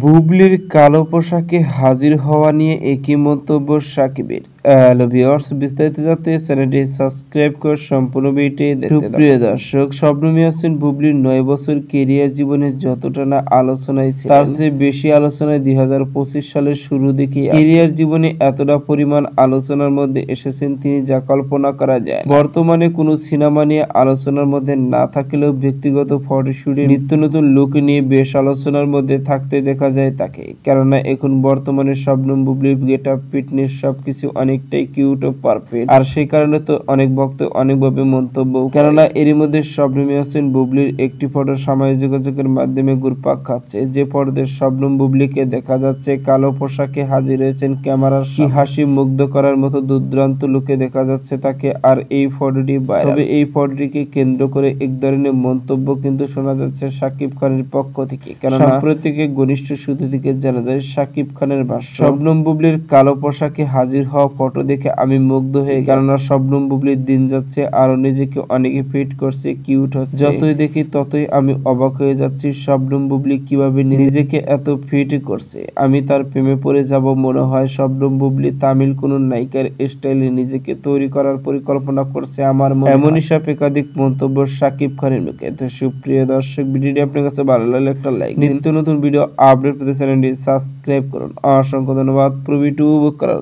বুবলির কালো পোশাকে হাজির হওয়া নিয়ে একই মন্তব্য সাকিবের। হ্যালো ভিউয়ার্স, বিস্তারিত জানতে চ্যানেলটি সাবস্ক্রাইব করে সম্পূর্ণ ভিডিওটি দেখতে থাকুন। প্রিয় দর্শক, শবনম ইয়াসমিন বুবলির 9 বছর কেরিয়ার জীবনে যতটা না আলোচনায় ছিল, তার চেয়ে বেশি আলোচনায় 2025 সালের শুরু দিকে কেরিয়ার জীবনে এতটা পরিমাণ আলোচনার মধ্যে এসেছেন তিনি, যা কল্পনা করা যায়। বর্তমানে কোনো সিনেমা নিয়ে আলোচনার মধ্যে না থাকলেও ব্যক্তিগত ফটোশুটে নিত্য নতুন লুক নিয়ে বেশ আলোচনার মধ্যে থাকতে দেখা যায় তাকে। কেননা এখন বর্তমানে শবনম বুবলির গেটআপ, ফিটনেস সবকিছু অনেকটাই কিউট ও পারফেক্ট, আর সেই কারণে তো অনেক ভক্ত অনেকভাবে মন্তব্য। কেননা এরই মধ্যে শবনম ইয়াসমিন বুবলির একটি ফটো সামাজিক যোগাযোগের মাধ্যমে ঘুরপাক খাচ্ছে, যে ফটোতে শবনম বুবলিকে দেখা যাচ্ছে কালো পোশাকে হাজির হয়েছেন ক্যামেরার সামনে। হাসি মুগ্ধ করার মতো দুর্দান্ত লুকে দেখা যাচ্ছে তাকে, আর এই ফটোটি ভাইরাল। তবে এই ফটোটিকে কেন্দ্র করে এক ধরনের মন্তব্য কিন্তু শোনা যাচ্ছে শাকিব খানের পক্ষ থেকে। কেননা প্রত্যেকে ঘনিষ্ঠ সূত্র থেকে জানা যায় শাকিব খানের ভাষ্য, শবনম বুবলির কালো পোশাকে হাজির হওয়া ফটো দেখে আমি মুগ্ধ হয়ে গেছি। কেননা শবনম বুবলির দিন যাচ্ছে আরো নিজেকে অনেকে ফিট করছে, কিউট হচ্ছে, যতই দেখি ততই আমি অবাক হয়ে যাচ্ছি শবনম বুবলি কিভাবে নিজেকে এত ফিট করছে। আমি তার প্রেমে পড়ে যাব মনে হয়। শবনম বুবলি তামিল কোন নায়িকার স্টাইলে নিজেকে তৈরি করার পরিকল্পনা করছে আমার মনে হয়। এমনই সব একাধিক মন্তব্য শাকিব খানের মুখে। তো সুপ্রিয় দর্শক, ভিডিওটি আপনার কাছে ভালো লাগলে একটা লাইক, নিত্য নতুন ভিডিও আপডেট পেতে চ্যানেলটি সাবস্ক্রাইব করুন। অসংখ্য ধন্যবাদ পুরো ভিডিও উপভোগ করার